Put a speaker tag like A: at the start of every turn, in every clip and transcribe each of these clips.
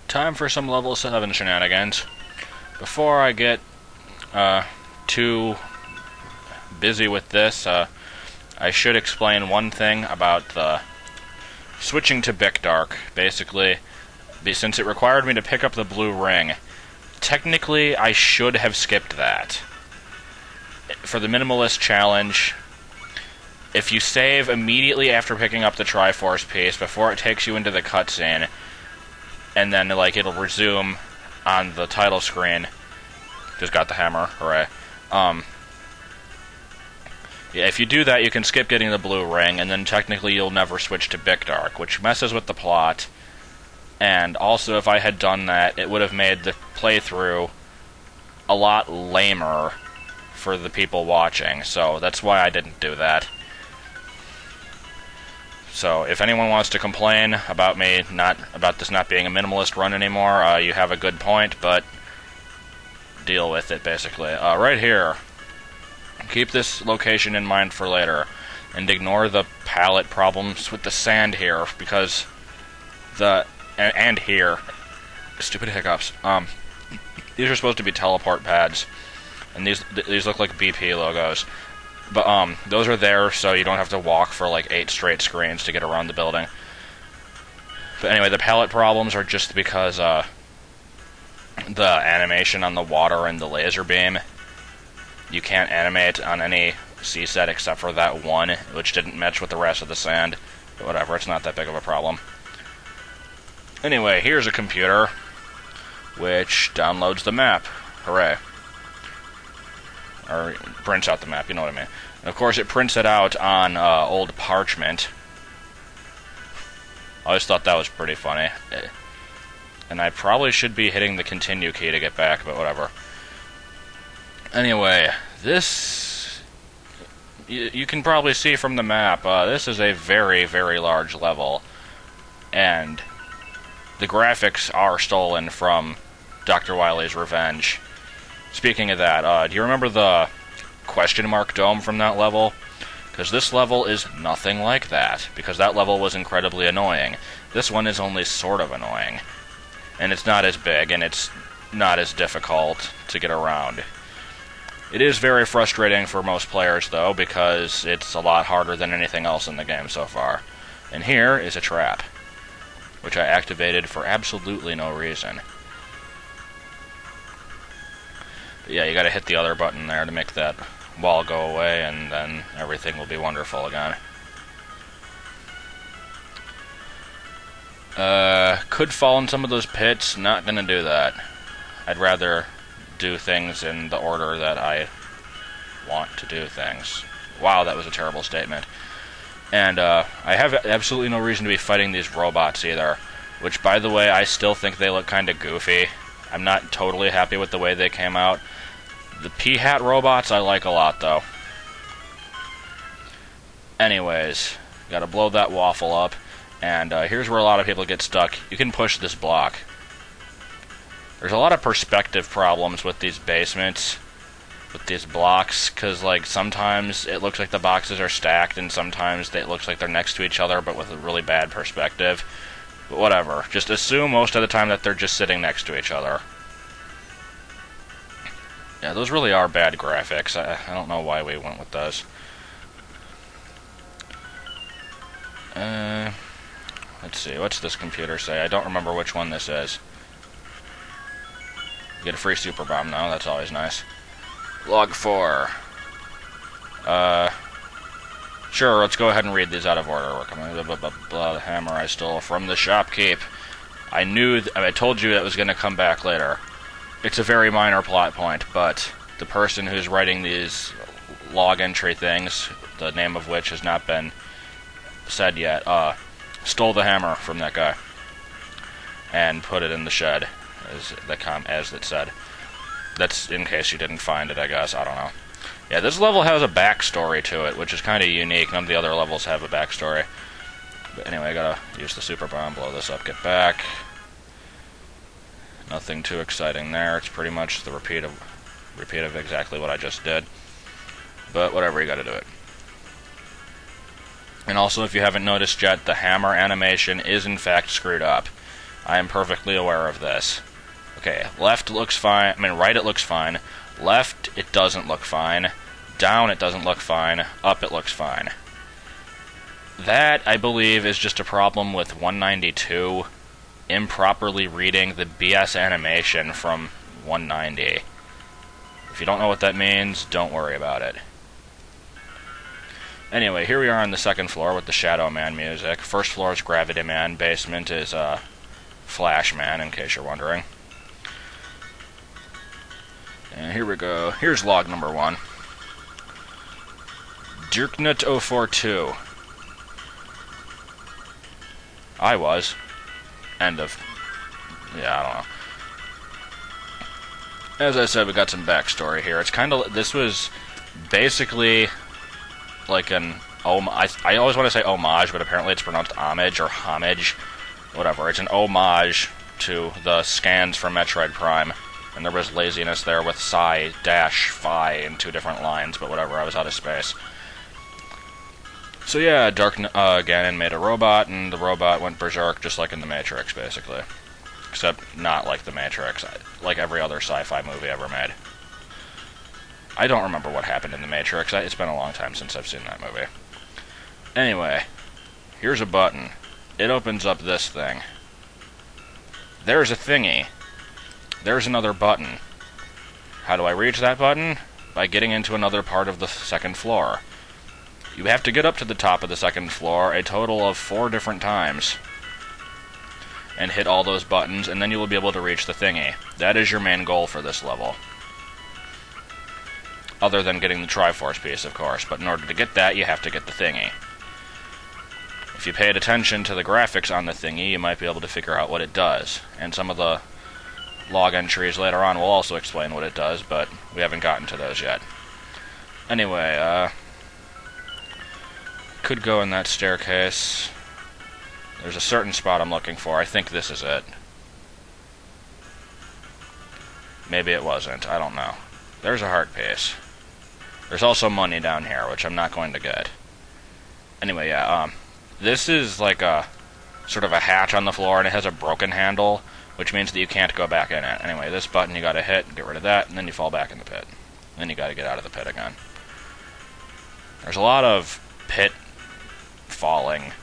A: time for some level 7 shenanigans. Before I get too busy with this, I should explain one thing about the switching to Bikdark. Basically, since it required me to pick up the blue ring, technically I should have skipped that. For the minimalist challenge, if you save immediately after picking up the Triforce piece, before it takes you into the cutscene, and then it'll resume on the title screen. Just got the hammer, hooray. Yeah, if you do that, you can skip getting the blue ring, and then technically you'll never switch to Bikdark, which messes with the plot. And also, if I had done that, it would have made the playthrough a lot lamer for the people watching, so that's why I didn't do that. So, if anyone wants to complain about this not being a minimalist run anymore, you have a good point, but deal with it, basically. Right here, keep this location in mind for later, and ignore the palette problems with the sand here, because and here, stupid hiccups. These are supposed to be teleport pads, and these look like BP logos. But, those are there so you don't have to walk for, 8 straight screens to get around the building. But anyway, the palette problems are just because, the animation on the water and the laser beam, you can't animate on any C set except for that one, which didn't match with the rest of the sand. But whatever, it's not that big of a problem. Anyway, here's a computer, which downloads the map. Hooray. Or prints out the map, you know what I mean. And of course, it prints it out on old parchment. I always thought that was pretty funny. And I probably should be hitting the continue key to get back, but whatever. Anyway, this... You can probably see from the map, this is a very, very large level. And the graphics are stolen from Dr. Wily's Revenge. Speaking of that, do you remember the question mark dome from that level? Because this level is nothing like that, because that level was incredibly annoying. This one is only sort of annoying. And it's not as big, and it's not as difficult to get around. It is very frustrating for most players, though, because it's a lot harder than anything else in the game so far. And here is a trap, which I activated for absolutely no reason. Yeah, you gotta hit the other button there to make that wall go away, and then everything will be wonderful again. Could fall in some of those pits, not gonna do that. I'd rather do things in the order that I want to do things. Wow, that was a terrible statement. And, I have absolutely no reason to be fighting these robots either, which, by the way, I still think they look kinda goofy. I'm not totally happy with the way they came out. The P-Hat robots I like a lot, though. Anyways, gotta blow that waffle up, and here's where a lot of people get stuck. You can push this block. There's a lot of perspective problems with these basements, with these blocks, because, sometimes it looks like the boxes are stacked, and sometimes it looks like they're next to each other, but with a really bad perspective. But whatever. Just assume most of the time that they're just sitting next to each other. Yeah, those really are bad graphics. I don't know why we went with those. Let's see, what's this computer say? I don't remember which one this is. You get a free super bomb now, that's always nice. Log 4. Sure, let's go ahead and read these out of order. The hammer I stole from the shopkeep. I told you that was going to come back later. It's a very minor plot point, but the person who's writing these log entry things, the name of which has not been said yet, stole the hammer from that guy and put it in the shed, as it said. That's in case you didn't find it, I guess. I don't know. Yeah, this level has a backstory to it, which is kind of unique. None of the other levels have a backstory. But anyway, I gotta use the super bomb, blow this up, get back. Nothing too exciting there. It's pretty much the repeat of exactly what I just did. But whatever, you gotta do it. And also, if you haven't noticed yet, the hammer animation is in fact screwed up. I am perfectly aware of this. Okay, left looks fine. I mean, right it looks fine. Left, it doesn't look fine. Down, it doesn't look fine. Up, it looks fine. That, I believe, is just a problem with 192 improperly reading the BS animation from 190. If you don't know what that means, don't worry about it. Anyway, here we are on the second floor with the Shadow Man music. First floor is Gravity Man. Basement is Flash Man, in case you're wondering. And here we go. Here's log number 1. Dirknut042. I was. End of. Yeah, I don't know. As I said, we got some backstory here. It's kind of. This was basically like an. I always want to say homage, but apparently it's pronounced homage or homage. Whatever. It's an homage to the scans from Metroid Prime. And there was laziness there with psi-phi in 2 different lines, but whatever, I was out of space. So yeah, Ganon made a robot, and the robot went berserk just like in The Matrix, basically. Except not like The Matrix, like every other sci-fi movie ever made. I don't remember what happened in The Matrix. It's been a long time since I've seen that movie. Anyway, here's a button. It opens up this thing. There's a thingy. There's another button. How do I reach that button? By getting into another part of the second floor. You have to get up to the top of the second floor a total of 4 different times. And hit all those buttons, and then you will be able to reach the thingy. That is your main goal for this level. Other than getting the Triforce piece, of course. But in order to get that, you have to get the thingy. If you paid attention to the graphics on the thingy, you might be able to figure out what it does. And some of the log entries later on will also explain what it does, but we haven't gotten to those yet. Anyway, could go in that staircase. There's a certain spot I'm looking for. I think this is it. Maybe it wasn't. I don't know. There's a heart piece. There's also money down here, which I'm not going to get. Anyway, yeah, this is like a sort of a hatch on the floor, and it has a broken handle, which means that you can't go back in it. Anyway, this button you gotta hit, get rid of that, and then you fall back in the pit. Then you gotta get out of the pit again. There's a lot of pit falling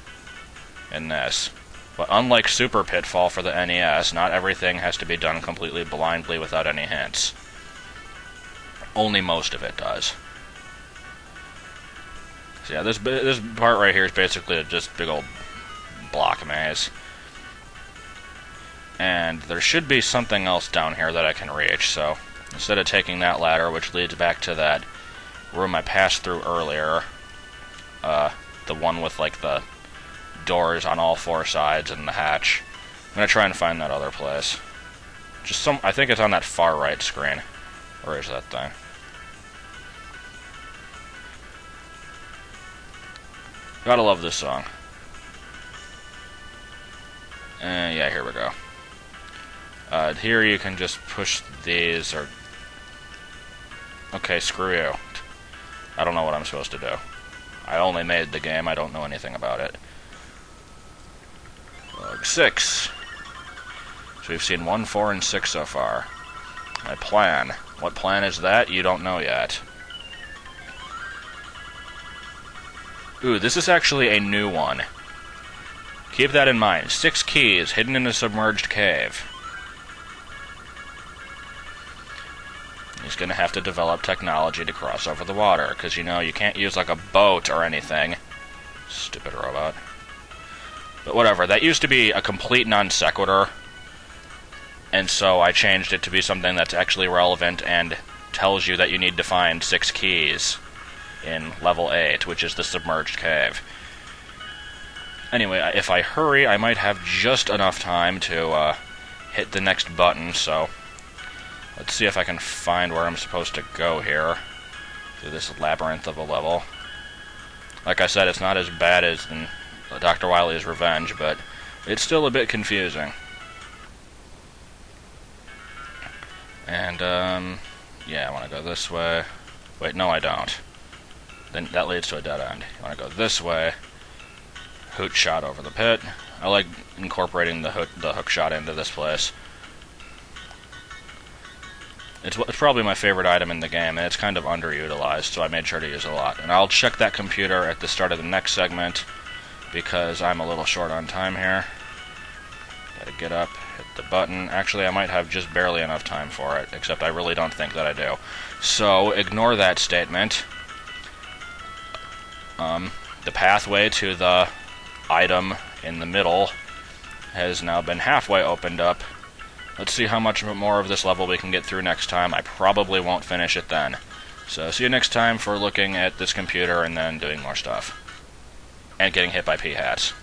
A: in this. But unlike Super Pitfall for the NES, not everything has to be done completely blindly without any hints. Only most of it does. So yeah, this part right here is basically just a big old block maze. And there should be something else down here that I can reach, so instead of taking that ladder, which leads back to that room I passed through earlier, the one with like the doors on all 4 sides and the hatch, I'm gonna try and find that other place. I think it's on that far right screen. Where is that thing? Gotta love this song. Yeah, here we go. Here you can just push these, or... Okay, screw you. I don't know what I'm supposed to do. I only made the game, I don't know anything about it. Log 6. So we've seen 1, 4, and 6 so far. My plan. What plan is that? You don't know yet. Ooh, this is actually a new one. Keep that in mind. 6 keys hidden in a submerged cave. He's gonna have to develop technology to cross over the water, because, you know, you can't use, like, a boat or anything. Stupid robot. But whatever, that used to be a complete non sequitur, and so I changed it to be something that's actually relevant and tells you that you need to find 6 keys in level 8, which is the submerged cave. Anyway, if I hurry, I might have just enough time to hit the next button, so let's see if I can find where I'm supposed to go here through this labyrinth of a level. Like I said, it's not as bad as in Dr. Wily's Revenge, but it's still a bit confusing. And, yeah, I want to go this way. Wait, no I don't. Then that leads to a dead end. You want to go this way. Hoot shot over the pit. I like incorporating the hook shot into this place. It's probably my favorite item in the game, and it's kind of underutilized, so I made sure to use it a lot. And I'll check that computer at the start of the next segment, because I'm a little short on time here. Gotta get up, hit the button. Actually, I might have just barely enough time for it, except I really don't think that I do. So, ignore that statement. The pathway to the item in the middle has now been halfway opened up. Let's see how much more of this level we can get through next time. I probably won't finish it then. So, see you next time for looking at this computer and then doing more stuff. And getting hit by P-hats.